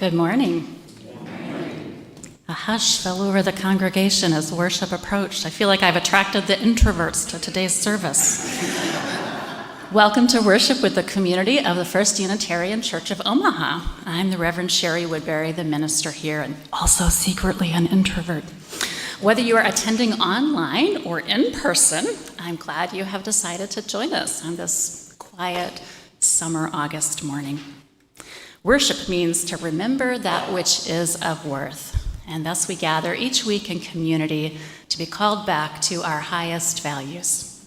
Good morning. A hush fell over the congregation as worship approached. I feel like I've attracted the introverts to today's service. Welcome to worship with the community of the First Unitarian Church of Omaha. I'm the Reverend Shari Woodbury, the minister here, and also secretly an introvert. Whether you are attending online or in person, I'm glad you have decided to join us on this quiet summer August morning. Worship means to remember that which is of worth, and thus we gather each week in community to be called back to our highest values.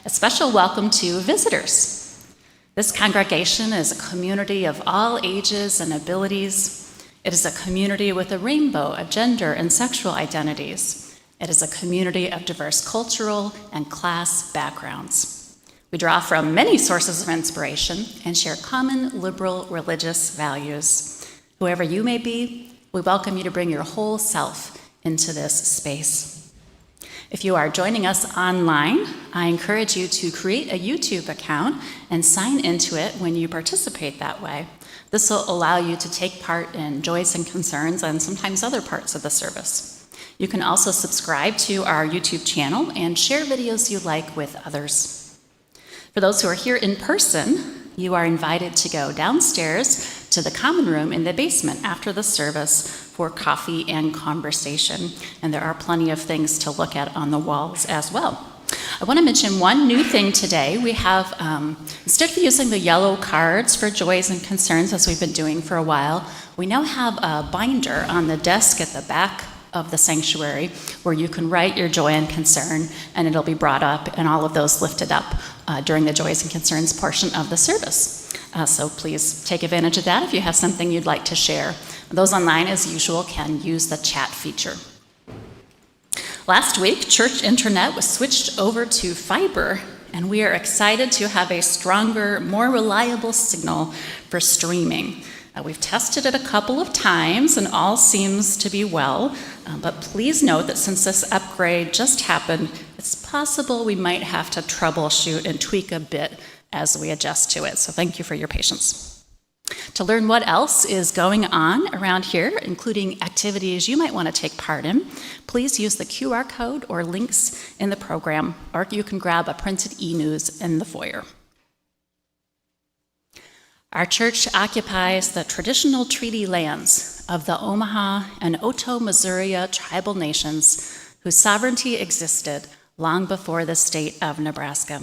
A special welcome to visitors. This congregation is a community of all ages and abilities. It is a community with a rainbow of gender and sexual identities. It is a community of diverse cultural and class backgrounds. We draw from many sources of inspiration and share common liberal religious values. Whoever you may be, we welcome you to bring your whole self into this space. If you are joining us online, I encourage you to create a YouTube account and sign into it when you participate that way. This will allow you to take part in joys and concerns and sometimes other parts of the service. You can also subscribe to our YouTube channel and share videos you like with others. For those who are here in person, you are invited to go downstairs to the common room in the basement after the service for coffee and conversation. And there are plenty of things to look at on the walls as well. I want to mention one new thing today. We have, instead of using the yellow cards for joys and concerns as we've been doing for a while, we now have a binder on the desk at the back of the sanctuary where you can write your joy and concern, and it'll be brought up and all of those lifted up during the joys and concerns portion of the service. So please take advantage of that if you have something you'd like to share. Those online, as usual, can use the chat feature. Last week, church internet was switched over to fiber, and we are excited to have a stronger, more reliable signal for streaming. We've tested it a couple of times and all seems to be well, but please note that since this upgrade just happened, it's possible we might have to troubleshoot and tweak a bit as we adjust to it, so thank you for your patience. To learn what else is going on around here, including activities you might want to take part in, please use the QR code or links in the program, or you can grab a printed e-news in the foyer. Our church occupies the traditional treaty lands of the Omaha and Otoe-Missouri tribal nations whose sovereignty existed long before the state of Nebraska.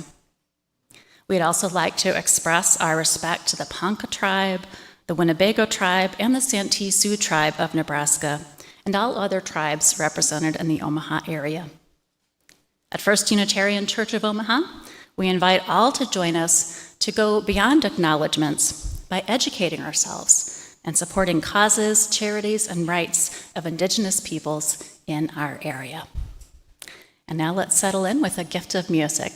We'd also like to express our respect to the Ponca tribe, the Winnebago tribe, and the Santee Sioux tribe of Nebraska, and all other tribes represented in the Omaha area. At First Unitarian Church of Omaha, we invite all to join us to go beyond acknowledgments by educating ourselves and supporting causes, charities, and rights of Indigenous peoples in our area. And now let's settle in with a gift of music.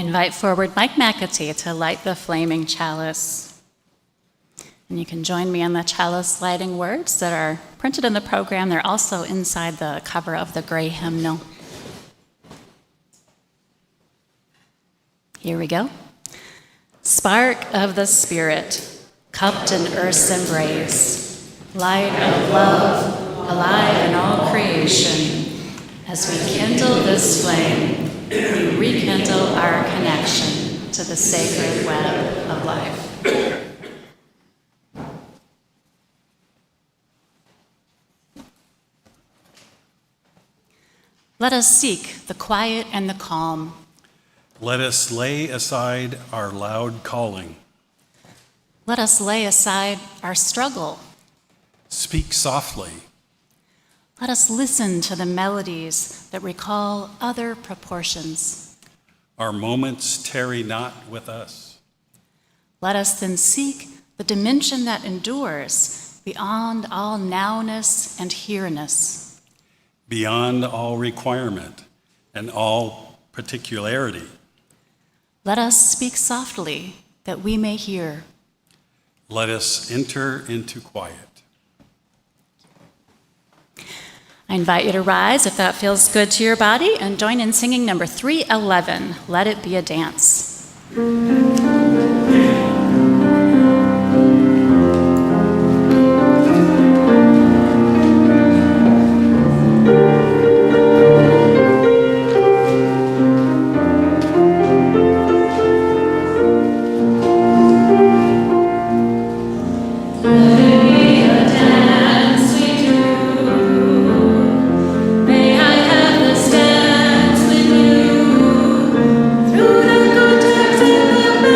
invite forward Mike McAtee to light the flaming chalice. And you can join me on the chalice lighting words that are printed in the program. They're also inside the cover of the gray hymnal. Here we go. Spark of the Spirit, cupped in earth's embrace, light of love, alive in all creation. As we kindle this flame, we rekindle our connection to the sacred web of life. Let us seek the quiet and the calm. Let us lay aside our loud calling. Let us lay aside our struggle. Speak softly. Let us listen to the melodies that recall other proportions. Our moments tarry not with us. Let us then seek the dimension that endures beyond all nowness and here-ness. Beyond all requirement and all particularity. Let us speak softly that we may hear. Let us enter into quiet. I invite you to rise if that feels good to your body and join in singing number 311, Let It Be a Dance. Through the good times and the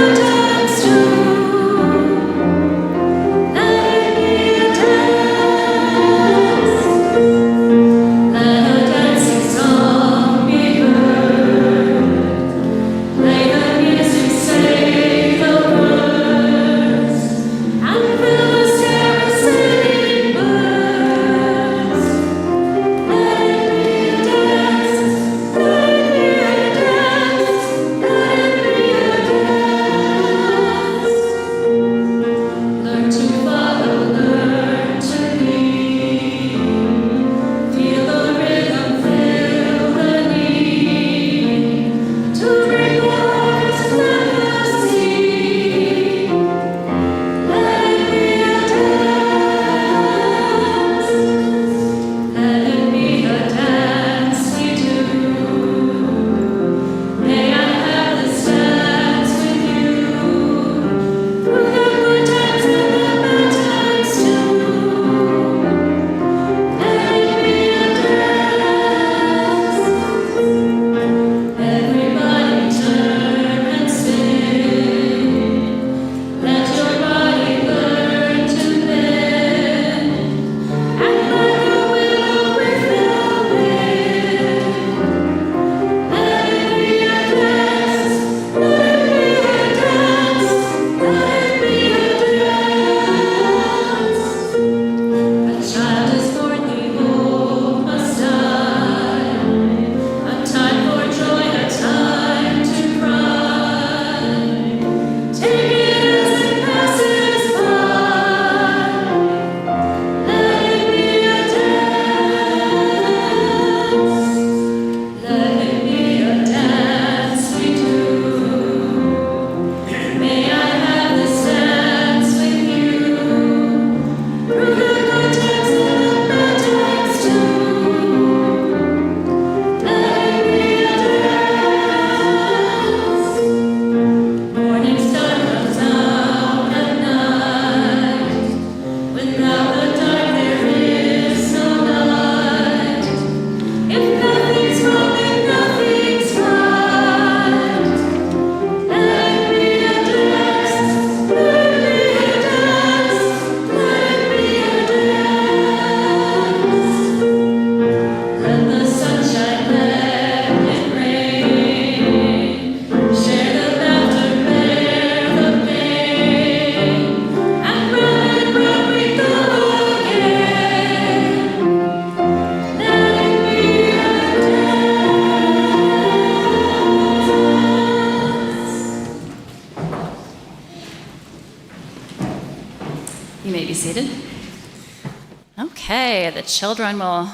Okay, the children will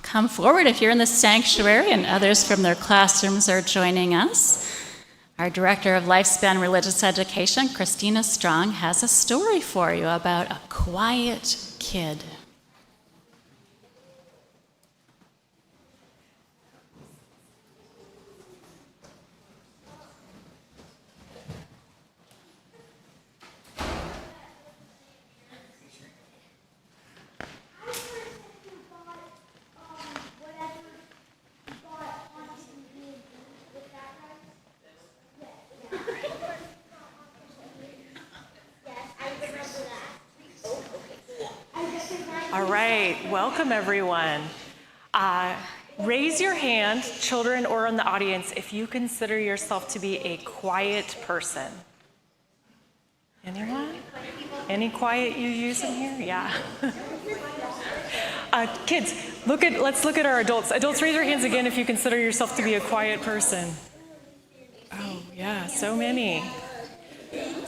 come forward if you're in the sanctuary, and others from their classrooms are joining us. Our Director of Lifespan Religious Education, Christina Strong, has a story for you about a quiet kid. All right, welcome everyone. Raise your hand, children or in the audience, if you consider yourself to be a quiet person. Anyone? Any quiet you use in here? Yeah. Kids, let's look at our adults. Adults, raise your hands again if you consider yourself to be a quiet person. Oh, yeah, so many.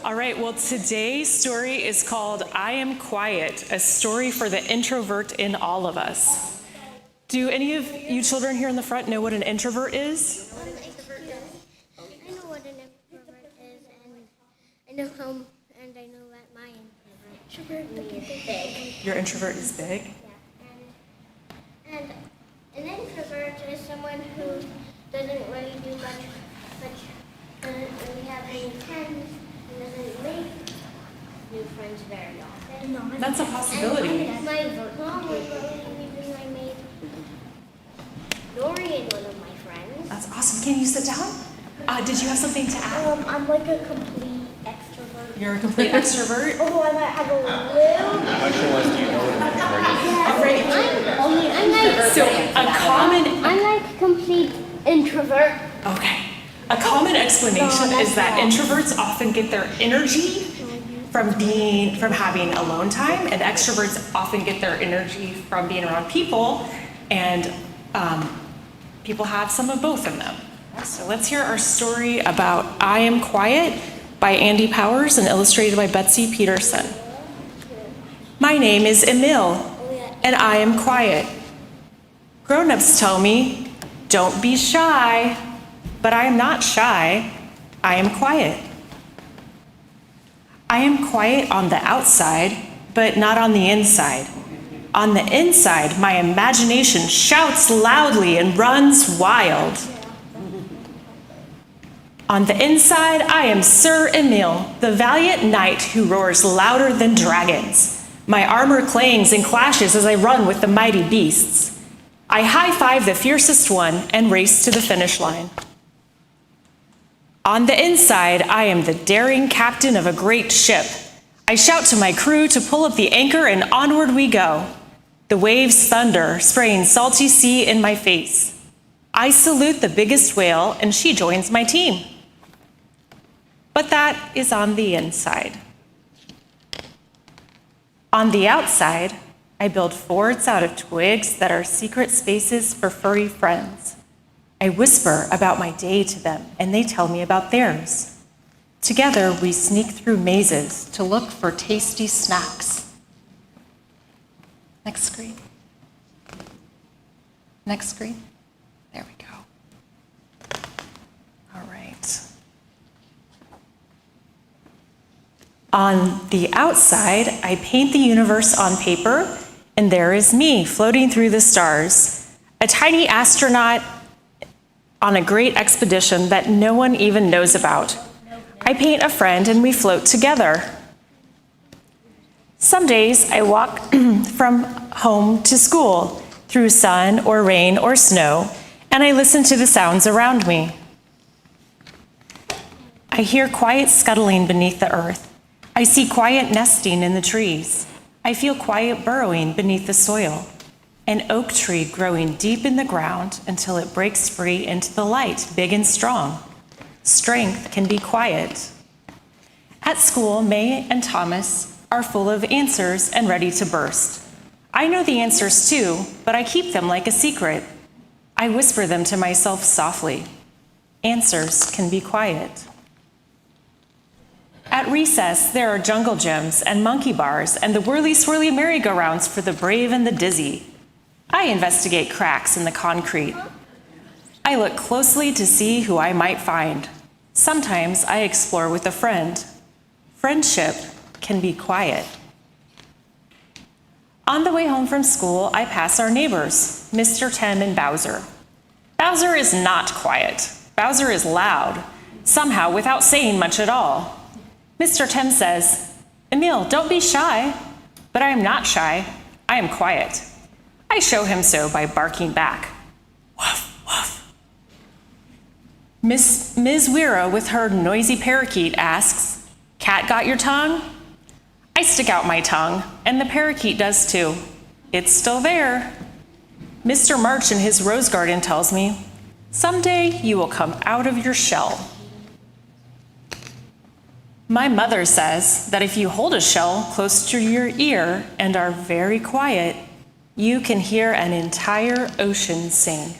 All right, well, today's story is called I Am Quiet, a story for the introvert in all of us. Do any of you children here in the front know what an introvert is? I know what an introvert is, and I know that my introvert is big. Your introvert is big? Yeah, and an introvert is someone who doesn't really do much, doesn't really have any friends, and doesn't make new friends very often. That's a possibility. And my mom was the only reason I made Nori one of my friends. That's awesome. Can you sit down? Did you have something to add? I'm like a complete extrovert. You're a complete extrovert? Oh, I might have a little. How sure was do you know what an introvert is? All right. I'm like So I'm like complete introvert. Okay. A common explanation is that introverts often get their energy from having alone time, and extroverts often get their energy from being around people, and people have some of both of them. So let's hear our story about I Am Quiet by Andy Powers and illustrated by Betsy Peterson. My name is Emil, and I am quiet. Grown-ups tell me, don't be shy, but I am not shy. I am quiet. I am quiet on the outside, but not on the inside. On the inside, my imagination shouts loudly and runs wild. On the inside, I am Sir Emil, the valiant knight who roars louder than dragons. My armor clangs and clashes as I run with the mighty beasts. I high-five the fiercest one and race to the finish line. On the inside, I am the daring captain of a great ship. I shout to my crew to pull up the anchor and onward we go. The waves thunder, spraying salty sea in my face. I salute the biggest whale and she joins my team. But that is on the inside. On the outside, I build forts out of twigs that are secret spaces for furry friends. I whisper about my day to them, and they tell me about theirs. Together, we sneak through mazes to look for tasty snacks. Next screen. Next screen. There we go. All right. On the outside, I paint the universe on paper, and there is me floating through the stars, a tiny astronaut on a great expedition that no one even knows about. I paint a friend and we float together. Some days I walk from home to school through sun or rain or snow, and I listen to the sounds around me. I hear quiet scuttling beneath the earth. I see quiet nesting in the trees. I feel quiet burrowing beneath the soil. An oak tree growing deep in the ground until it breaks free into the light, big and strong. Strength can be quiet. At school, May and Thomas are full of answers and ready to burst. I know the answers too, but I keep them like a secret. I whisper them to myself softly. Answers can be quiet. At recess, there are jungle gyms and monkey bars and the whirly-swirly merry-go-rounds for the brave and the dizzy. I investigate cracks in the concrete. I look closely to see who I might find. Sometimes I explore with a friend. Friendship can be quiet. On the way home from school, I pass our neighbors, Mr. Tim and Bowser. Bowser is not quiet. Bowser is loud, somehow without saying much at all. Mr. Tim says, "Emil, don't be shy." But I am not shy. I am quiet. I show him so by barking back. Woof, woof. Ms. Wira, with her noisy parakeet, asks, "Cat got your tongue?" I stick out my tongue, and the parakeet does too. It's still there. Mr. March in his rose garden tells me, "Someday you will come out of your shell." My mother says that if you hold a shell close to your ear and are very quiet, you can hear an entire ocean sing.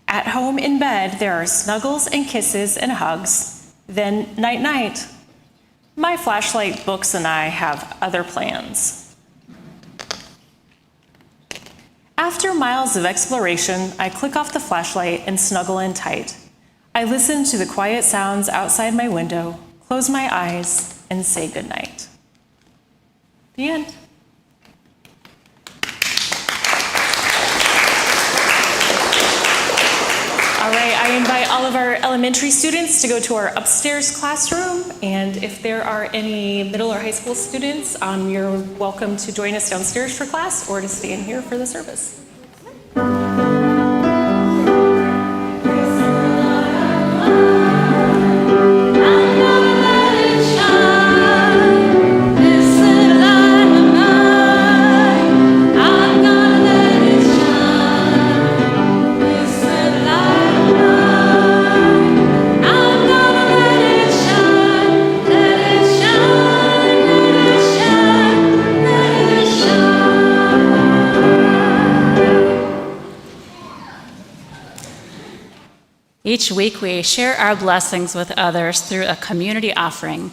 At home in bed, there are snuggles and kisses and hugs. Then night-night. My flashlight, books, and I have other plans. After miles of exploration, I click off the flashlight and snuggle in tight. I listen to the quiet sounds outside my window, close my eyes, and say goodnight. The end. All right, I invite all of our elementary students to go to our upstairs classroom, and if there are any middle or high school students, you're welcome to join us downstairs for class or to stay in here for the service. Each week, we share our blessings with others through a community offering.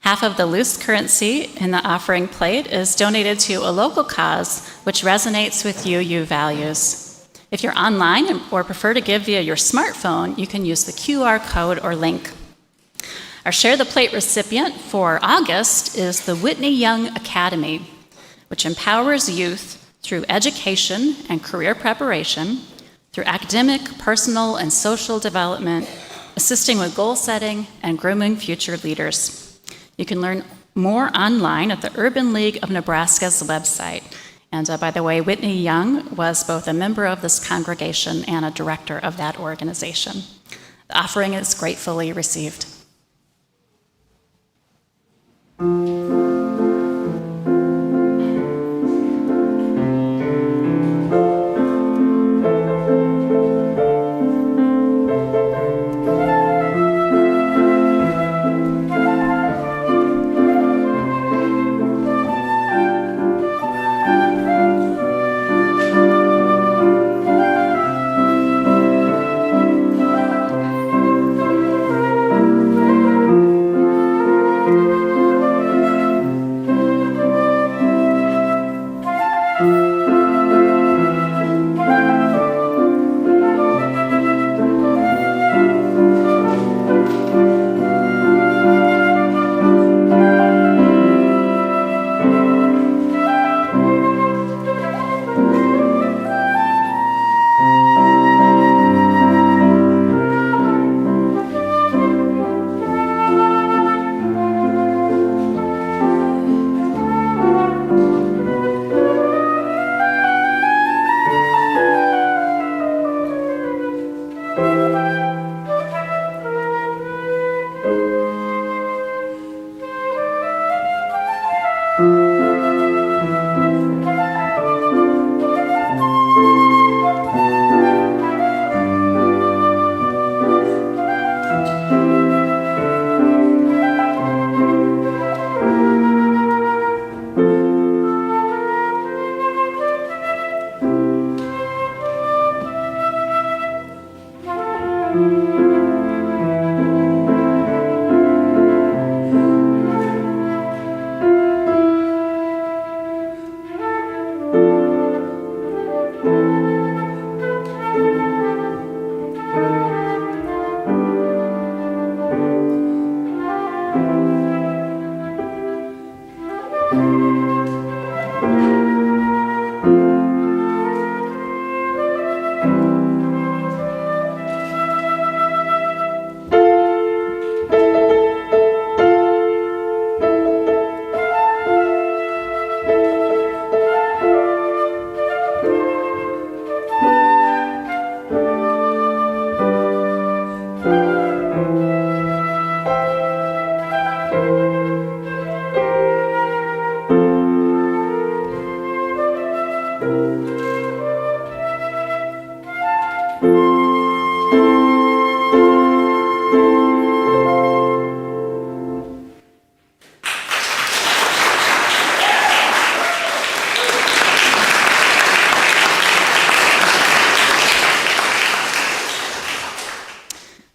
Half of the loose currency in the offering plate is donated to a local cause which resonates with you values. If you're online or prefer to give via your smartphone, you can use the QR code or link. Our Share the Plate recipient for August is the Whitney Young Academy, which empowers youth through education and career preparation, through academic, personal, and social development, assisting with goal setting and grooming future leaders. You can learn more online at the Urban League of Nebraska's website. And by the way, Whitney Young was both a member of this congregation and a director of that organization. The offering is gratefully received.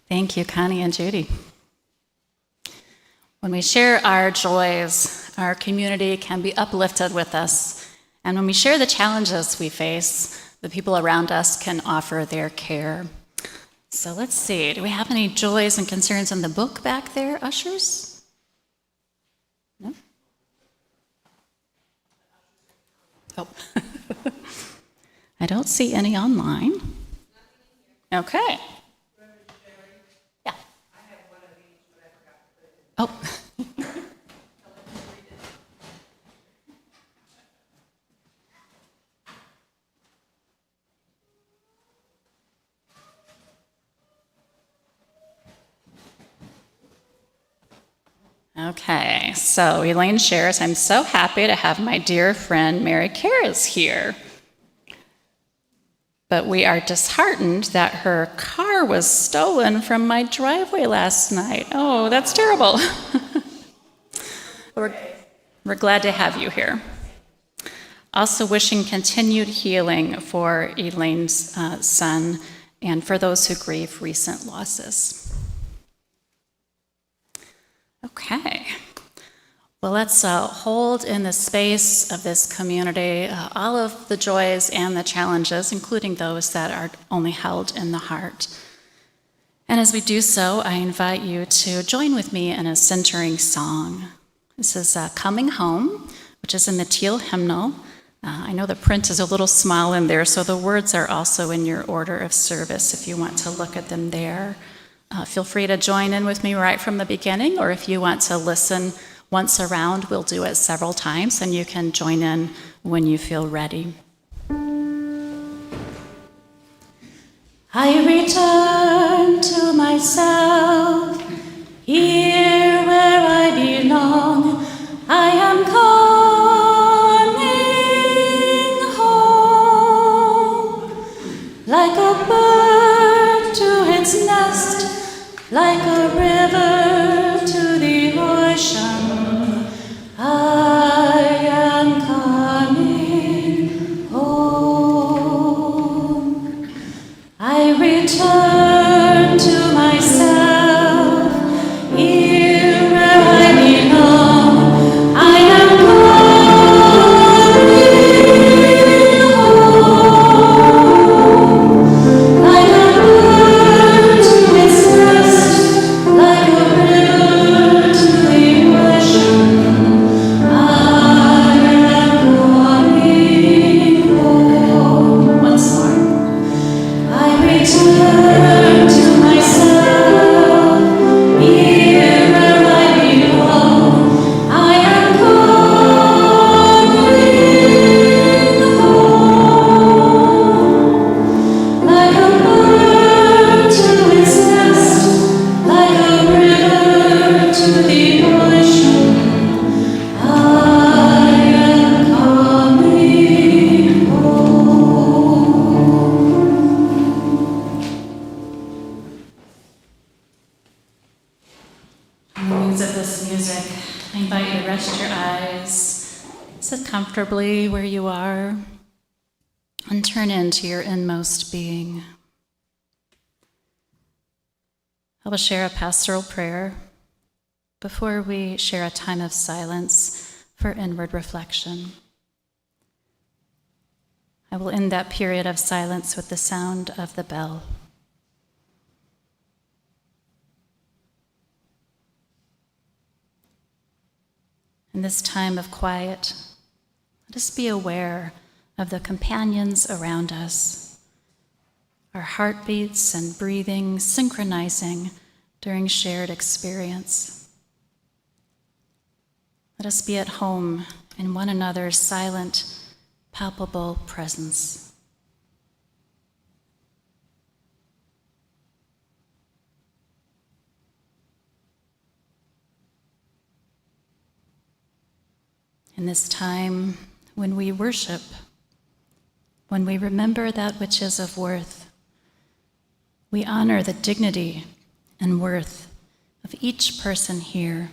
Thank you, Connie and Judy. When we share our joys, our community can be uplifted with us. And when we share the challenges we face, the people around us can offer their care. So let's see, do we have any joys and concerns in the book back there, ushers? No? Oh. I don't see any online. Okay. Yeah. Oh. Okay, so Elaine shares, I'm so happy to have my dear friend Mary Karas here. But we are disheartened that her car was stolen from my driveway last night. Oh, that's terrible. We're glad to have you here. Also wishing continued healing for Elaine's son and for those who grieve recent losses. Okay. Well, let's hold in the space of this community all of the joys and the challenges, including those that are only held in the heart. And as we do so, I invite you to join with me in a centering song. This is Coming Home, which is in the teal hymnal. I know the print is a little small in there, so the words are also in your order of service if you want to look at them there. Feel free to join in with me right from the beginning, or if you want to listen once around, we'll do it several times, and you can join in when you feel ready. I return to myself, here where I belong. I am coming home, like a bird to its nest, like a river to the ocean. I am coming home. I return to myself, here where I belong. I am coming home, like a bird to its nest, like a river to the ocean. I am coming home. Once more. I return to myself, here where I belong. I am coming home, like a bird to its nest, like a river to the ocean. I am coming home. In the means of this music, I invite you to rest your eyes, sit comfortably where you are, and turn into your inmost being. I will share a pastoral prayer before we share a time of silence for inward reflection. I will end that period of silence with the sound of the bell. In this time of quiet, let us be aware of the companions around us, our heartbeats and breathing synchronizing during shared experience. Let us be at home in one another's silent, palpable presence. In this time when we worship, when we remember that which is of worth, we honor the dignity and worth of each person here.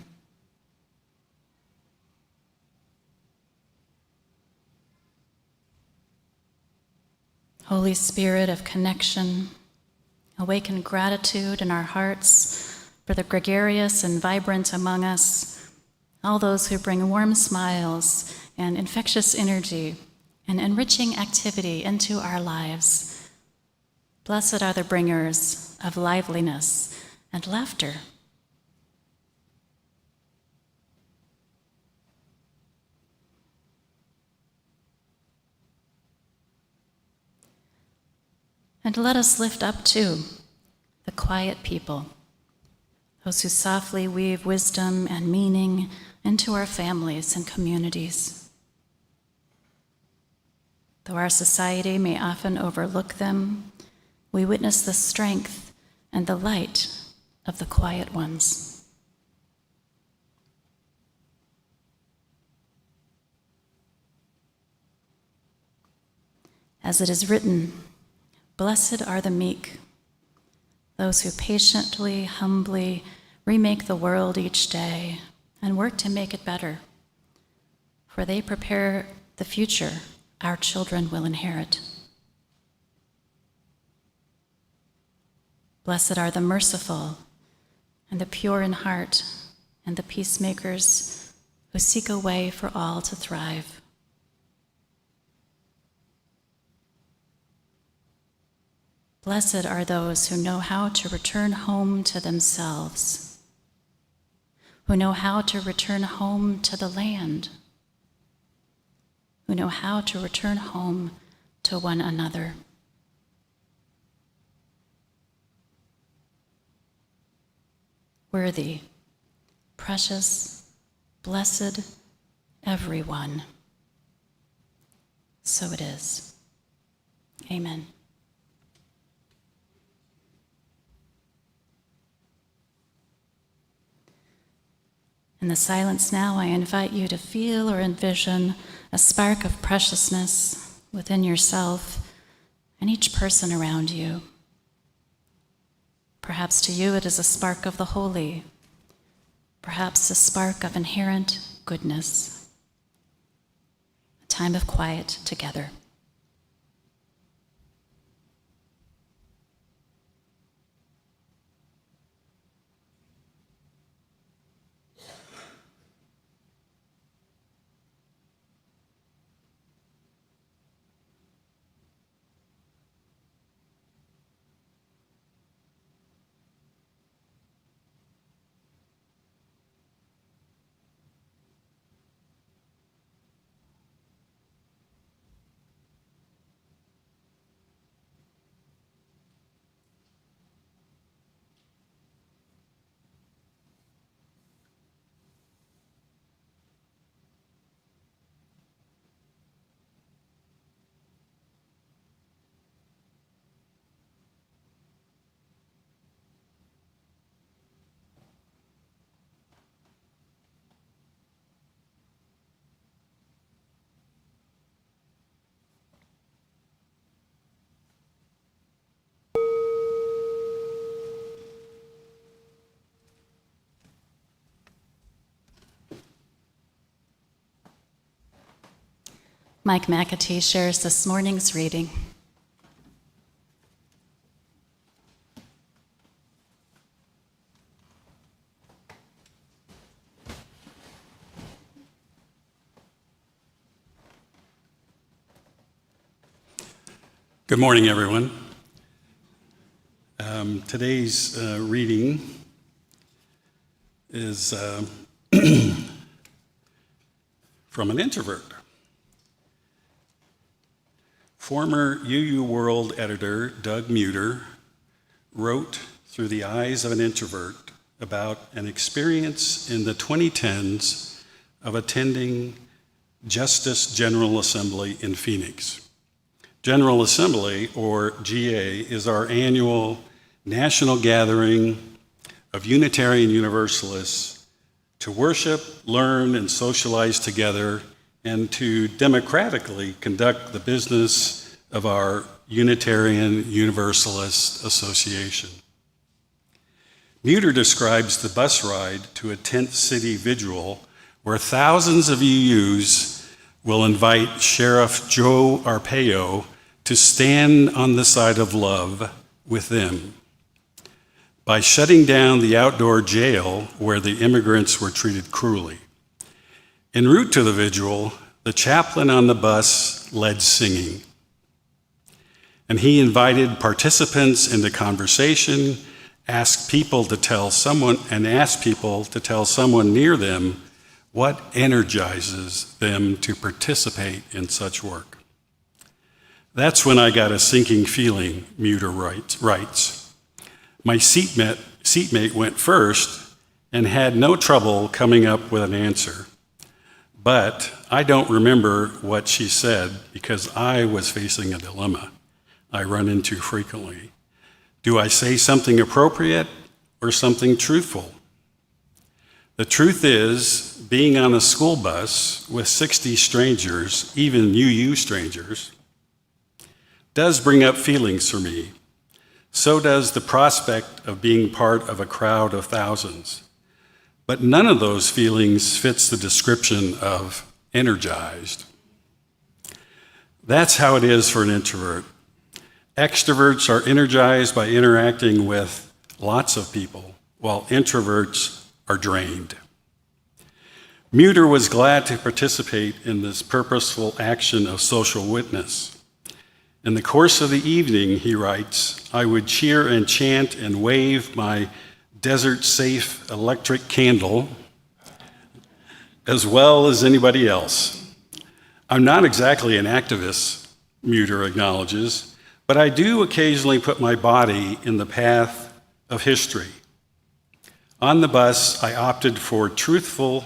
Holy Spirit of connection, awaken gratitude in our hearts for the gregarious and vibrant among us, all those who bring warm smiles and infectious energy and enriching activity into our lives. Blessed are the bringers of liveliness and laughter. And let us lift up, too, the quiet people, those who softly weave wisdom and meaning into our families and communities. Though our society may often overlook them, we witness the strength and the light of the quiet ones. As it is written, blessed are the meek, those who patiently, humbly remake the world each day and work to make it better, for they prepare the future our children will inherit. Blessed are the merciful and the pure in heart and the peacemakers who seek a way for all to thrive. Blessed are those who know how to return home to themselves, who know how to return home to the land, who know how to return home to one another. Worthy, precious, blessed, everyone. So it is. Amen. In the silence now, I invite you to feel or envision a spark of preciousness within yourself and each person around you. Perhaps to you it is a spark of the holy, perhaps a spark of inherent goodness. A time of quiet together. Mike McAtee shares this morning's reading. Good morning, everyone. Today's reading is from an introvert. Former UU World editor Doug Muter wrote through the eyes of an introvert about an experience in the 2010s of attending Justice General Assembly in Phoenix. General Assembly, or GA, is our annual national gathering of Unitarian Universalists to worship, learn, and socialize together, and to democratically conduct the business of our Unitarian Universalist Association. Muter describes the bus ride to a tent city vigil where thousands of UUs will invite Sheriff Joe Arpaio to stand on the side of love with them by shutting down the outdoor jail where the immigrants were treated cruelly. En route to the vigil, the chaplain on the bus led singing, and he invited participants into conversation, asked people to tell someone near them what energizes them to participate in such work. That's when I got a sinking feeling, Muter writes. My seatmate went first and had no trouble coming up with an answer. But I don't remember what she said because I was facing a dilemma I run into frequently. Do I say something appropriate or something truthful? The truth is, being on a school bus with 60 strangers, even UU strangers, does bring up feelings for me. So does the prospect of being part of a crowd of thousands. But none of those feelings fits the description of energized. That's how it is for an introvert. Extroverts are energized by interacting with lots of people, while introverts are drained. Muter was glad to participate in this purposeful action of social witness. In the course of the evening, he writes, I would cheer and chant and wave my desert-safe electric candle as well as anybody else. I'm not exactly an activist, Muter acknowledges, but I do occasionally put my body in the path of history. On the bus, I opted for truthful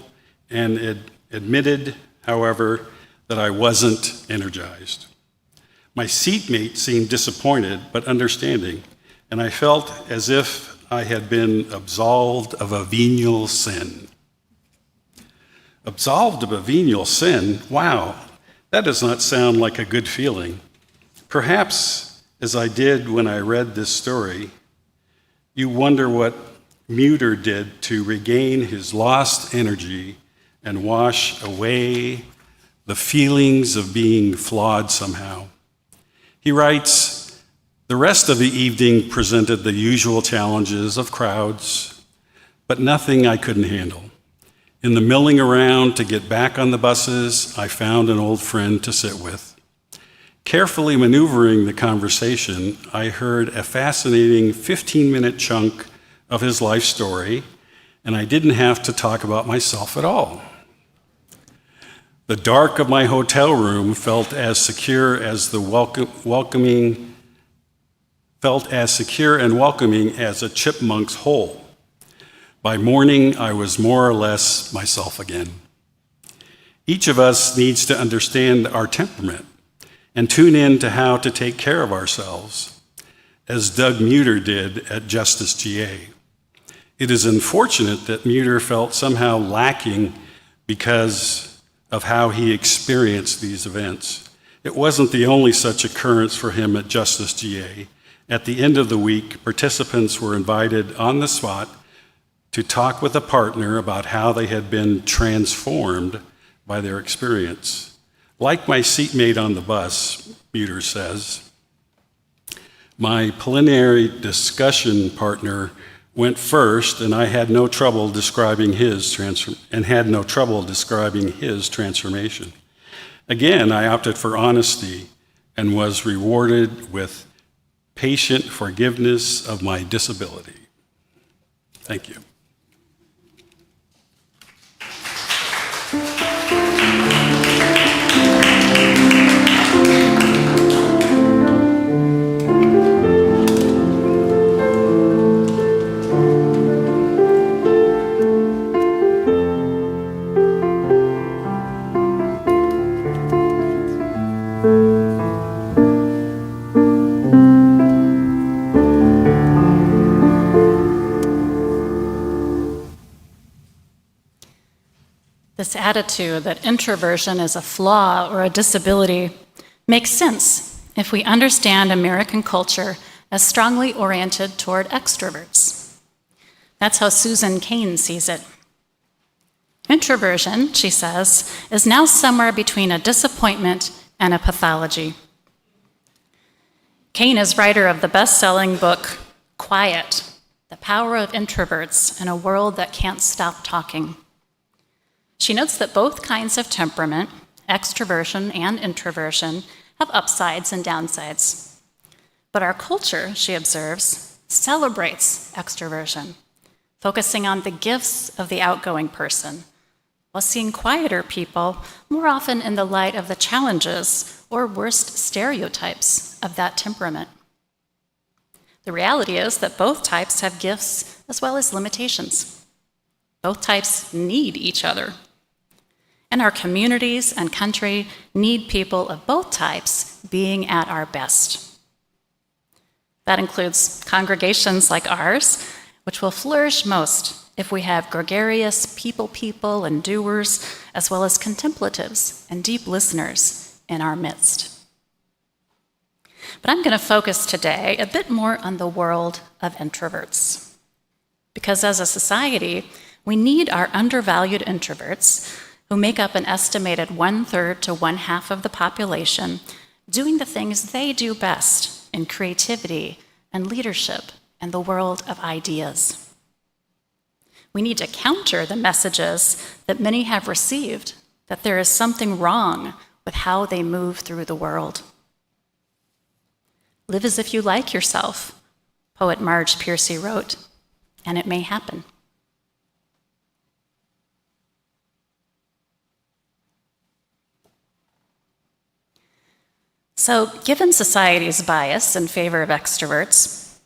and admitted, however, that I wasn't energized. My seatmate seemed disappointed but understanding, and I felt as if I had been absolved of a venial sin. Absolved of a venial sin? Wow, that does not sound like a good feeling. Perhaps, as I did when I read this story, you wonder what Muter did to regain his lost energy and wash away the feelings of being flawed somehow. He writes, the rest of the evening presented the usual challenges of crowds, but nothing I couldn't handle. In the milling around to get back on the buses, I found an old friend to sit with. Carefully maneuvering the conversation, I heard a fascinating 15-minute chunk of his life story, and I didn't have to talk about myself at all. The dark of my hotel room felt as secure and welcoming as a chipmunk's hole. By morning, I was more or less myself again. Each of us needs to understand our temperament and tune in to how to take care of ourselves, as Doug Muter did at Justice GA. It is unfortunate that Muter felt somehow lacking because of how he experienced these events. It wasn't the only such occurrence for him at Justice GA. At the end of the week, participants were invited on the spot to talk with a partner about how they had been transformed by their experience. Like my seatmate on the bus, Muter says, my preliminary discussion partner went first, and I had no trouble describing his transformation. Again, I opted for honesty and was rewarded with patient forgiveness of my disability. Thank you. This attitude that introversion is a flaw or a disability makes sense if we understand American culture as strongly oriented toward extroverts. That's how Susan Cain sees it. Introversion, she says, is now somewhere between a disappointment and a pathology. Cain is writer of the best-selling book, Quiet, The Power of Introverts in a World That Can't Stop Talking. She notes that both kinds of temperament, extroversion and introversion, have upsides and downsides. But our culture, she observes, celebrates extroversion, focusing on the gifts of the outgoing person, while seeing quieter people more often in the light of the challenges or worst stereotypes of that temperament. The reality is that both types have gifts as well as limitations. Both types need each other. And our communities and country need people of both types being at our best. That includes congregations like ours, which will flourish most if we have gregarious people and doers, as well as contemplatives and deep listeners in our midst. But I'm going to focus today a bit more on the world of introverts. Because as a society, we need our undervalued introverts, who make up an estimated 1/3 to 1/2 of the population, doing the things they do best in creativity and leadership and the world of ideas. We need to counter the messages that many have received that there is something wrong with how they move through the world. Live as if you like yourself, poet Marge Piercy wrote, and it may happen. So, given society's bias in favor of extroverts,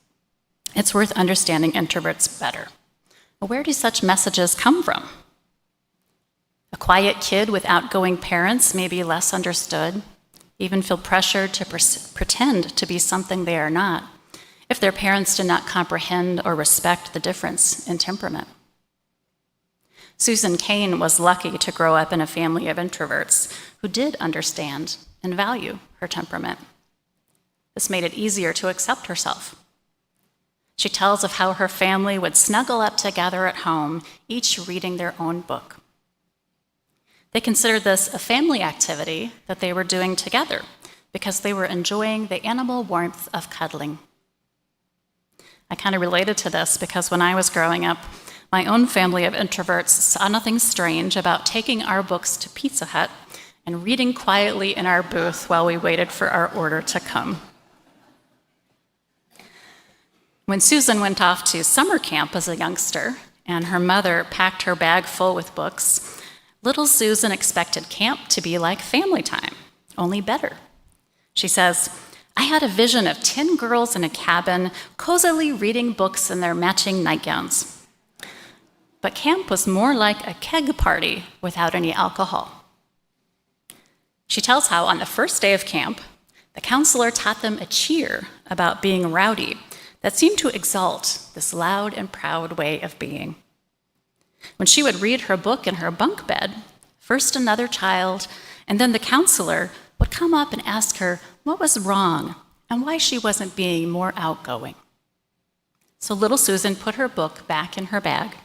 it's worth understanding introverts better. Where do such messages come from? A quiet kid with outgoing parents may be less understood, even feel pressured to pretend to be something they are not, if their parents do not comprehend or respect the difference in temperament. Susan Cain was lucky to grow up in a family of introverts who did understand and value her temperament. This made it easier to accept herself. She tells of how her family would snuggle up together at home, each reading their own book. They considered this a family activity that they were doing together because they were enjoying the animal warmth of cuddling. I kind of related to this because when I was growing up, my own family of introverts saw nothing strange about taking our books to Pizza Hut and reading quietly in our booth while we waited for our order to come. When Susan went off to summer camp as a youngster and her mother packed her bag full with books, little Susan expected camp to be like family time, only better. She says, "I had a vision of 10 girls in a cabin cozily reading books in their matching nightgowns." But camp was more like a keg party without any alcohol. She tells how on the first day of camp, the counselor taught them a cheer about being rowdy that seemed to exalt this loud and proud way of being. When she would read her book in her bunk bed, first another child, and then the counselor would come up and ask her what was wrong and why she wasn't being more outgoing. So little Susan put her book back in her bag.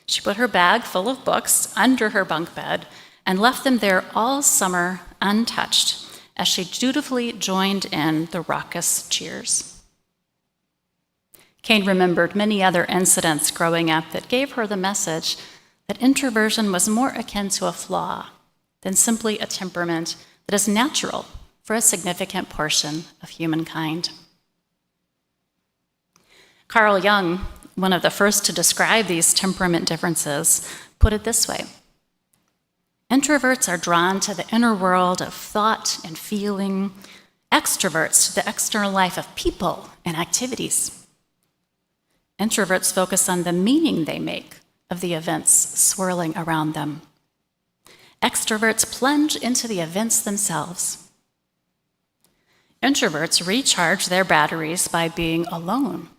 She put her bag full of books under her bunk bed and left them there all summer untouched as she dutifully joined in the raucous cheers. Cain remembered many other incidents growing up that gave her the message that introversion was more akin to a flaw than simply a temperament that is natural for a significant portion of humankind. Carl Jung, one of the first to describe these temperament differences, put it this way: introverts are drawn to the inner world of thought and feeling, extroverts to the external life of people and activities. Introverts focus on the meaning they make of the events swirling around them. Extroverts plunge into the events themselves. Introverts recharge their batteries by being alone.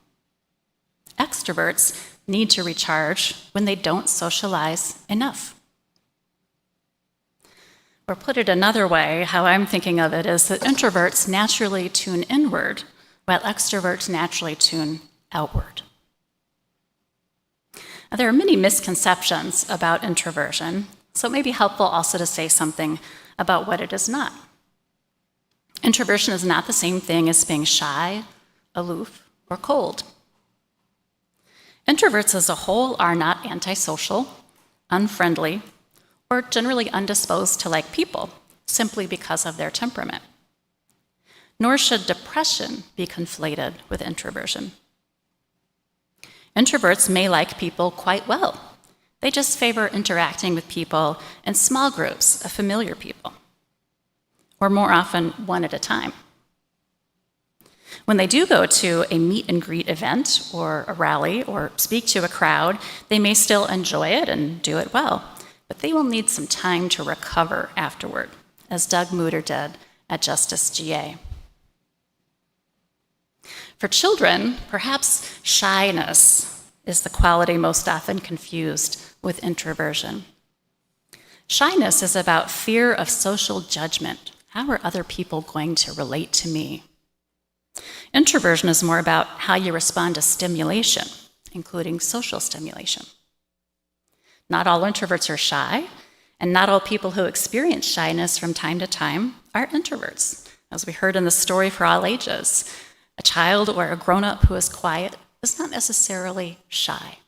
Extroverts need to recharge when they don't socialize enough. Or put it another way, how I'm thinking of it is that introverts naturally tune inward, while extroverts naturally tune outward. Now, there are many misconceptions about introversion, so it may be helpful also to say something about what it is not. Introversion is not the same thing as being shy, aloof, or cold. Introverts as a whole are not antisocial, unfriendly, or generally undisposed to like people simply because of their temperament. Nor should depression be conflated with introversion. Introverts may like people quite well. They just favor interacting with people in small groups of familiar people, or more often, one at a time. When they do go to a meet and greet event or a rally or speak to a crowd, they may still enjoy it and do it well, but they will need some time to recover afterward, as Doug Muter did at Justice GA. For children, perhaps shyness is the quality most often confused with introversion. Shyness is about fear of social judgment. How are other people going to relate to me? Introversion is more about how you respond to stimulation, including social stimulation. Not all introverts are shy, and not all people who experience shyness from time to time are introverts. As we heard in the story for all ages, a child or a grown-up who is quiet is not necessarily shy.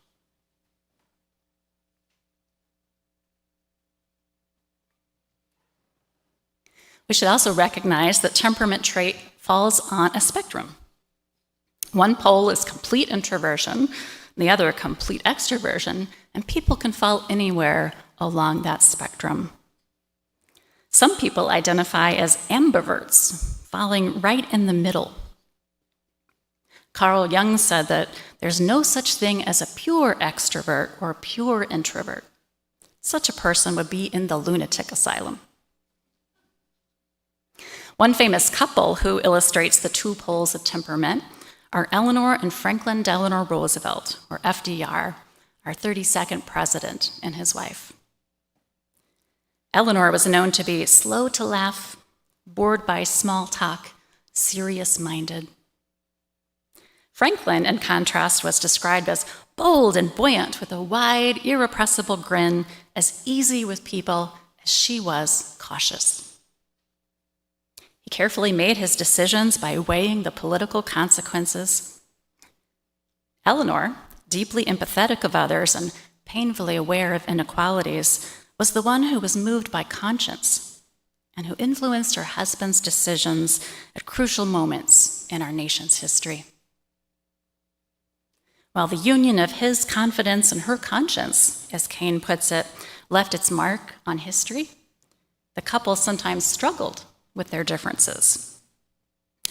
We should also recognize that temperament trait falls on a spectrum. One pole is complete introversion, the other complete extroversion, and people can fall anywhere along that spectrum. Some people identify as ambiverts, falling right in the middle. Carl Jung said that there's no such thing as a pure extrovert or a pure introvert. Such a person would be in the lunatic asylum. One famous couple who illustrates the two poles of temperament are Eleanor and Franklin Delano Roosevelt, or FDR, our 32nd president, and his wife. Eleanor was known to be slow to laugh, bored by small talk, serious-minded. Franklin, in contrast, was described as bold and buoyant with a wide, irrepressible grin, as easy with people as she was cautious. He carefully made his decisions by weighing the political consequences. Eleanor, deeply empathetic of others and painfully aware of inequalities, was the one who was moved by conscience and who influenced her husband's decisions at crucial moments in our nation's history. While the union of his confidence and her conscience, as Kane puts it, left its mark on history, the couple sometimes struggled with their differences.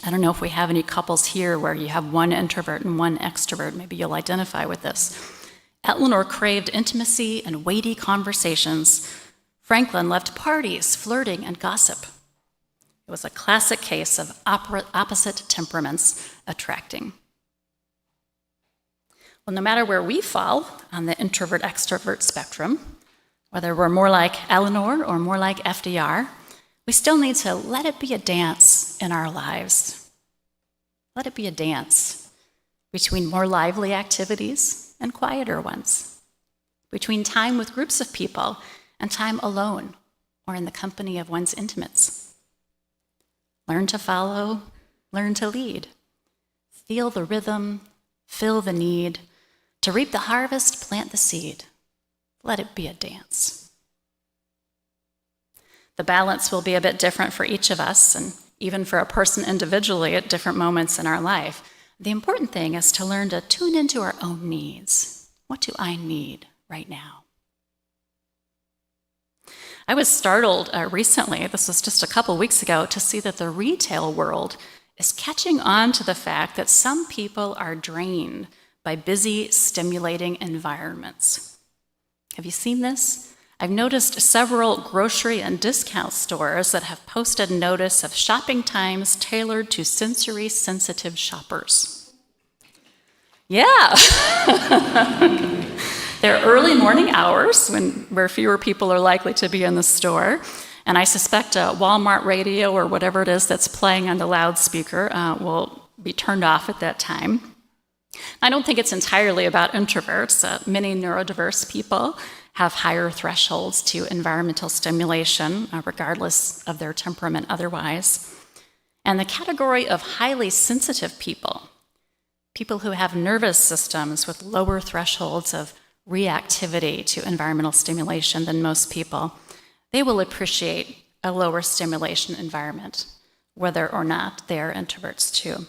I don't know if we have any couples here where you have one introvert and one extrovert. Maybe you'll identify with this. Eleanor craved intimacy and weighty conversations. Franklin loved parties, flirting, and gossip. It was a classic case of opposite temperaments attracting. Well, no matter where we fall on the introvert-extrovert spectrum, whether we're more like Eleanor or more like FDR, we still need to let it be a dance in our lives. Let it be a dance between more lively activities and quieter ones, between time with groups of people and time alone or in the company of one's intimates. Learn to follow, learn to lead. Feel the rhythm, fill the need. To reap the harvest, plant the seed. Let it be a dance. The balance will be a bit different for each of us, and even for a person individually at different moments in our life. The important thing is to learn to tune into our own needs. What do I need right now? I was startled recently, this was just a couple weeks ago, to see that the retail world is catching on to the fact that some people are drained by busy, stimulating environments. Have you seen this? I've noticed several grocery and discount stores that have posted notice of shopping times tailored to sensory-sensitive shoppers. Yeah. They're early morning hours where fewer people are likely to be in the store. And I suspect a Walmart radio or whatever it is that's playing on the loudspeaker will be turned off at that time. I don't think it's entirely about introverts. Many neurodiverse people have higher thresholds to environmental stimulation, regardless of their temperament otherwise. And the category of highly sensitive people who have nervous systems with lower thresholds of reactivity to environmental stimulation than most people, they will appreciate a lower stimulation environment, whether or not they are introverts too.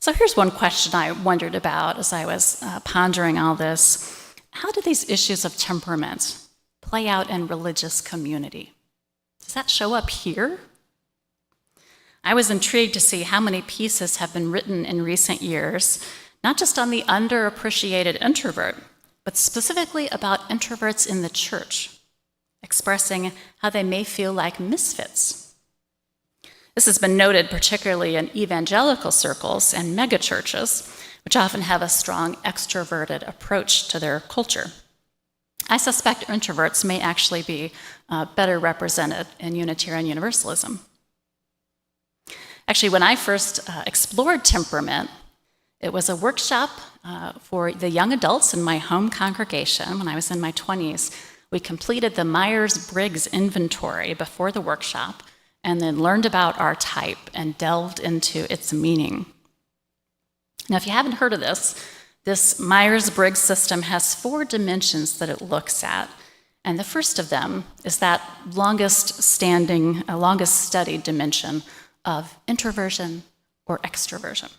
So here's one question I wondered about as I was pondering all this. How do these issues of temperament play out in religious community? Does that show up here? I was intrigued to see how many pieces have been written in recent years, not just on the underappreciated introvert, but specifically about introverts in the church, expressing how they may feel like misfits. This has been noted particularly in evangelical circles and megachurches, which often have a strong extroverted approach to their culture. I suspect introverts may actually be better represented in Unitarian Universalism. Actually, when I first explored temperament, it was a workshop for the young adults in my home congregation when I was in my 20s. We completed the Myers-Briggs inventory before the workshop and then learned about our type and delved into its meaning. Now, if you haven't heard of this Myers-Briggs system has 4 dimensions that it looks at. And the first of them is that longest studied dimension of introversion or extroversion.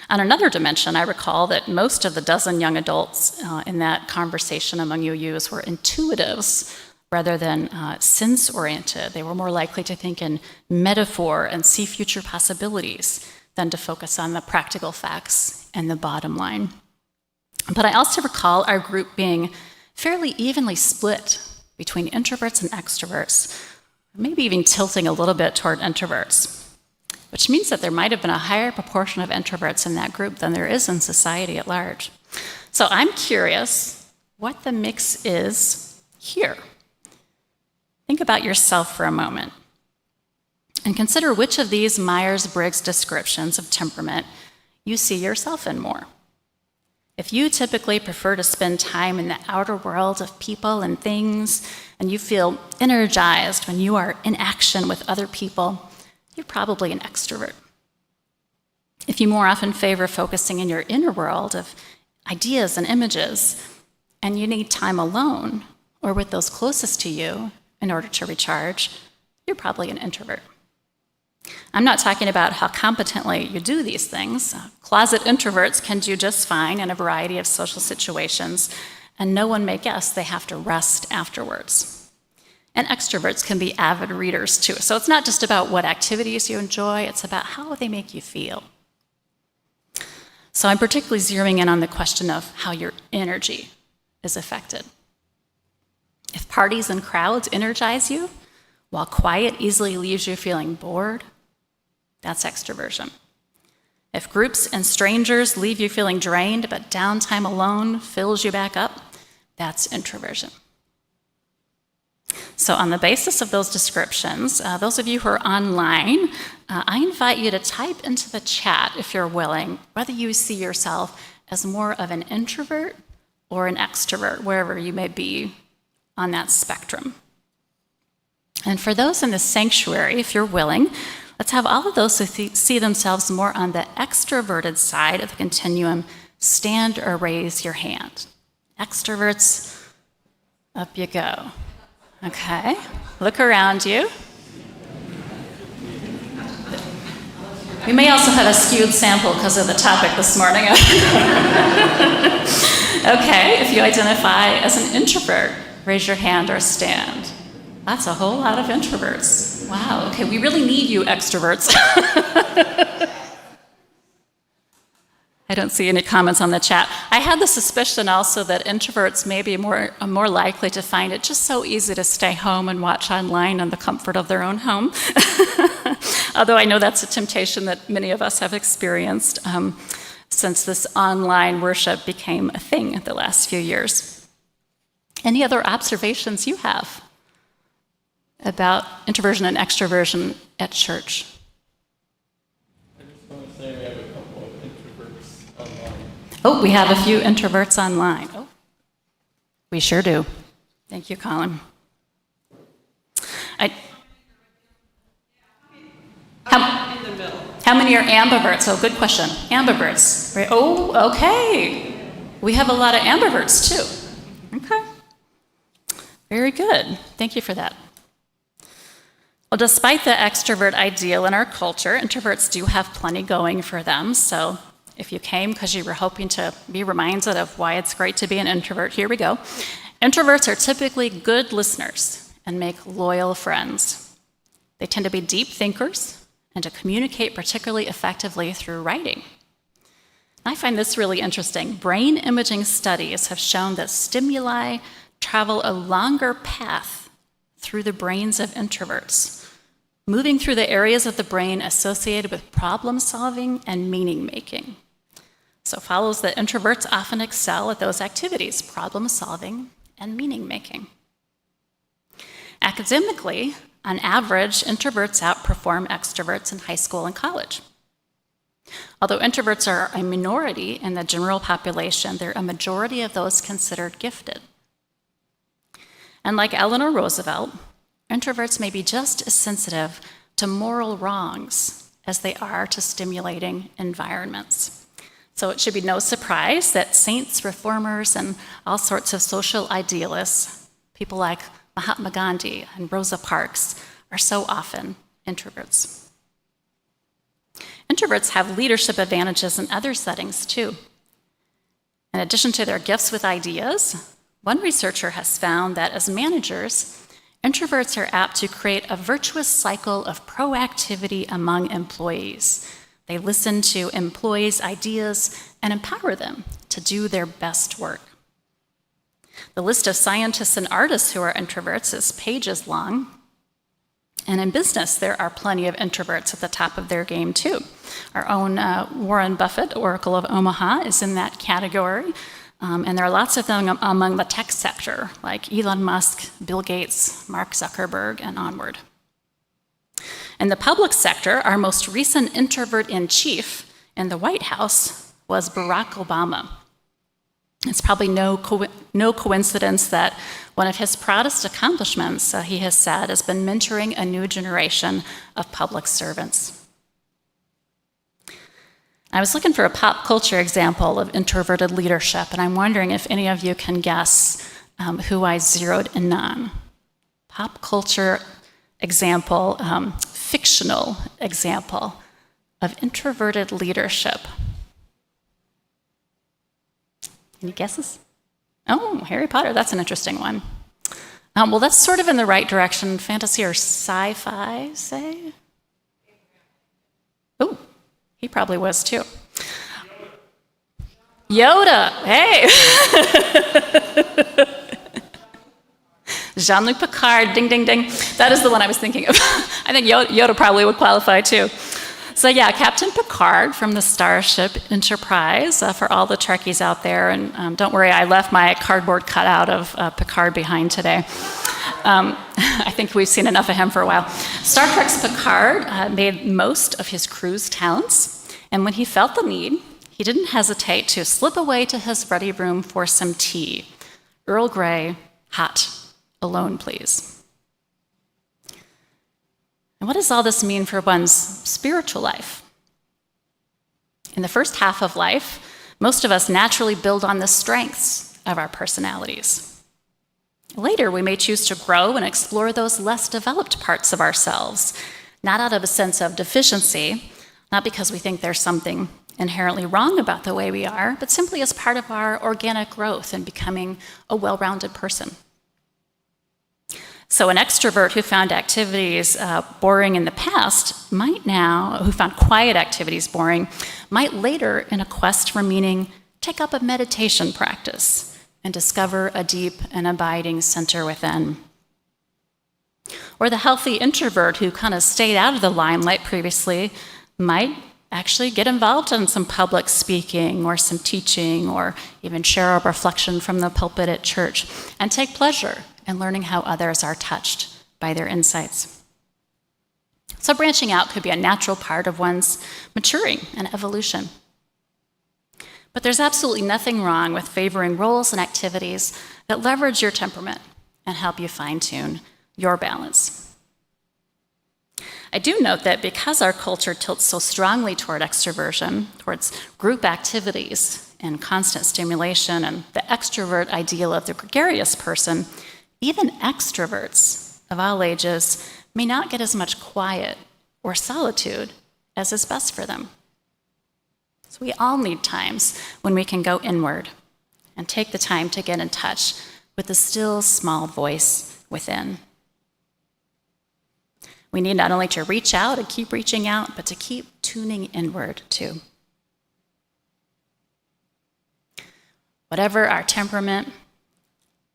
On another dimension, I recall that most of the dozen young adults in that conversation among UUs were intuitives rather than sense-oriented. They were more likely to think in metaphor and see future possibilities than to focus on the practical facts and the bottom line. But I also recall our group being fairly evenly split between introverts and extroverts, maybe even tilting a little bit toward introverts, which means that there might have been a higher proportion of introverts in that group than there is in society at large. So I'm curious what the mix is here. Think about yourself for a moment and consider which of these Myers-Briggs descriptions of temperament you see yourself in more. If you typically prefer to spend time in the outer world of people and things, and you feel energized when you are in action with other people, you're probably an extrovert. If you more often favor focusing in your inner world of ideas and images, and you need time alone or with those closest to you in order to recharge, you're probably an introvert. I'm not talking about how competently you do these things. Closet introverts can do just fine in a variety of social situations, and no one may guess they have to rest afterwards. And extroverts can be avid readers too. So it's not just about what activities you enjoy, it's about how they make you feel. So I'm particularly zeroing in on the question of how your energy is affected. If parties and crowds energize you, while quiet easily leaves you feeling bored, that's extroversion. If groups and strangers leave you feeling drained, but downtime alone fills you back up, that's introversion. So on the basis of those descriptions, those of you who are online, I invite you to type into the chat, if you're willing, whether you see yourself as more of an introvert or an extrovert, wherever you may be on that spectrum. And for those in the sanctuary, if you're willing, let's have all of those who see themselves more on the extroverted side of the continuum stand or raise your hand. Extroverts, up you go. Okay, look around you. We may also have a skewed sample because of the topic this morning. Okay, if you identify as an introvert, raise your hand or stand. That's a whole lot of introverts. Wow, okay, we really need you extroverts. I don't see any comments on the chat. I had the suspicion also that introverts may be more likely to find it just so easy to stay home and watch online in the comfort of their own home. Although I know that's a temptation that many of us have experienced since this online worship became a thing the last few years. Any other observations you have about introversion and extroversion at church? I just want to say we have a couple of introverts online. Oh, we have a few introverts online. Oh, we sure do. Thank you, Colin. How many are ambiverts? Oh, good question. Ambiverts. Right. Oh, okay. We have a lot of ambiverts too. Okay. Very good. Thank you for that. Well, despite the extrovert ideal in our culture, introverts do have plenty going for them. So if you came because you were hoping to be reminded of why it's great to be an introvert, here we go. Introverts are typically good listeners and make loyal friends. They tend to be deep thinkers and to communicate particularly effectively through writing. I find this really interesting. Brain imaging studies have shown that stimuli travel a longer path through the brains of introverts, moving through the areas of the brain associated with problem solving and meaning making. So it follows that introverts often excel at those activities, problem solving and meaning making. Academically, on average, introverts outperform extroverts in high school and college. Although introverts are a minority in the general population, they're a majority of those considered gifted. And like Eleanor Roosevelt, introverts may be just as sensitive to moral wrongs as they are to stimulating environments. So it should be no surprise that saints, reformers, and all sorts of social idealists, people like Mahatma Gandhi and Rosa Parks, are so often introverts. Introverts have leadership advantages in other settings too. In addition to their gifts with ideas, one researcher has found that as managers, introverts are apt to create a virtuous cycle of proactivity among employees. They listen to employees' ideas and empower them to do their best work. The list of scientists and artists who are introverts is pages long. And in business, there are plenty of introverts at the top of their game, too. Our own Warren Buffett, Oracle of Omaha, is in that category. And there are lots of them among the tech sector, like Elon Musk, Bill Gates, Mark Zuckerberg, and onward. In the public sector, our most recent introvert in chief in the White House was Barack Obama. It's probably no coincidence that one of his proudest accomplishments, he has said, has been mentoring a new generation of public servants. I was looking for a pop culture example of introverted leadership, and I'm wondering if any of you can guess who I zeroed in on. Pop culture example, fictional example of introverted leadership. Any guesses? Oh, Harry Potter, that's an interesting one. Well, that's sort of in the right direction. Fantasy or sci-fi, say? Oh, he probably was too. Yoda, hey! Jean-Luc Picard, ding, ding, ding. That is the one I was thinking of. I think Yoda probably would qualify too. So yeah, Captain Picard from the Starship Enterprise, for all the Trekkies out there, and don't worry, I left my cardboard cutout of Picard behind today. I think we've seen enough of him for a while. Star Trek's Picard made most of his crew's talents, and when he felt the need, he didn't hesitate to slip away to his ready room for some tea. Earl Grey, hot, alone, please. And what does all this mean for one's spiritual life? In the first half of life, most of us naturally build on the strengths of our personalities. Later, we may choose to grow and explore those less developed parts of ourselves, not out of a sense of deficiency, not because we think there's something inherently wrong about the way we are, but simply as part of our organic growth and becoming a well-rounded person. So an extrovert who found activities boring in the past who found quiet activities boring, might later, in a quest for meaning, take up a meditation practice and discover a deep and abiding center within. Or the healthy introvert who kind of stayed out of the limelight previously might actually get involved in some public speaking or some teaching or even share a reflection from the pulpit at church and take pleasure in learning how others are touched by their insights. So branching out could be a natural part of one's maturing and evolution. But there's absolutely nothing wrong with favoring roles and activities that leverage your temperament and help you fine-tune your balance. I do note that because our culture tilts so strongly toward extroversion, towards group activities and constant stimulation and the extrovert ideal of the gregarious person, even extroverts of all ages may not get as much quiet or solitude as is best for them. So we all need times when we can go inward and take the time to get in touch with the still small voice within. We need not only to reach out and keep reaching out, but to keep tuning inward too. Whatever our temperament,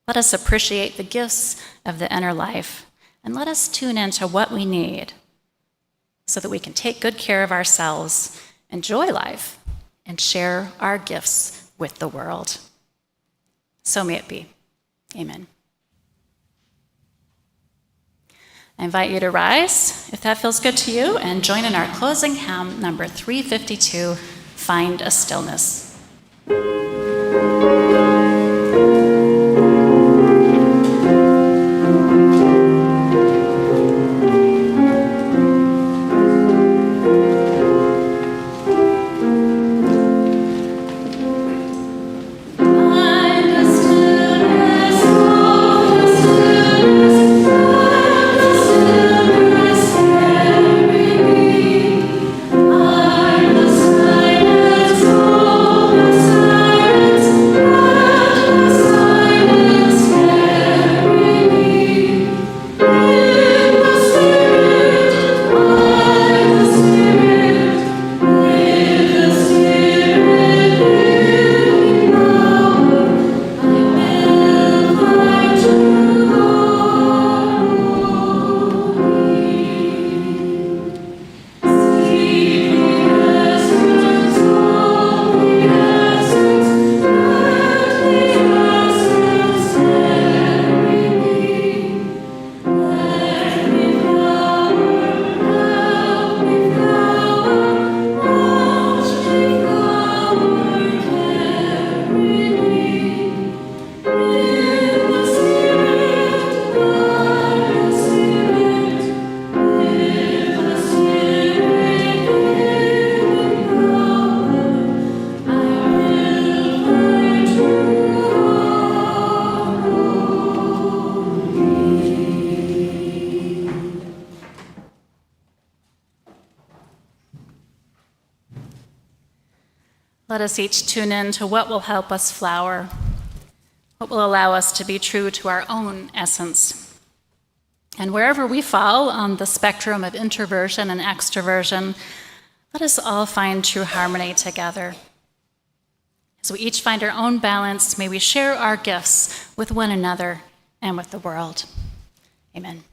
let us appreciate the gifts of the inner life and let us tune into what we need so that we can take good care of ourselves, enjoy life, and share our gifts with the world. So may it be. Amen. I invite you to rise, if that feels good to you, and join in our closing hymn, number 352, Find a Stillness. Let us each tune in to what will help us flower, what will allow us to be true to our own essence. And wherever we fall on the spectrum of introversion and extroversion, let us all find true harmony together. As we each find our own balance, may we share our gifts with one another and with the world. Amen.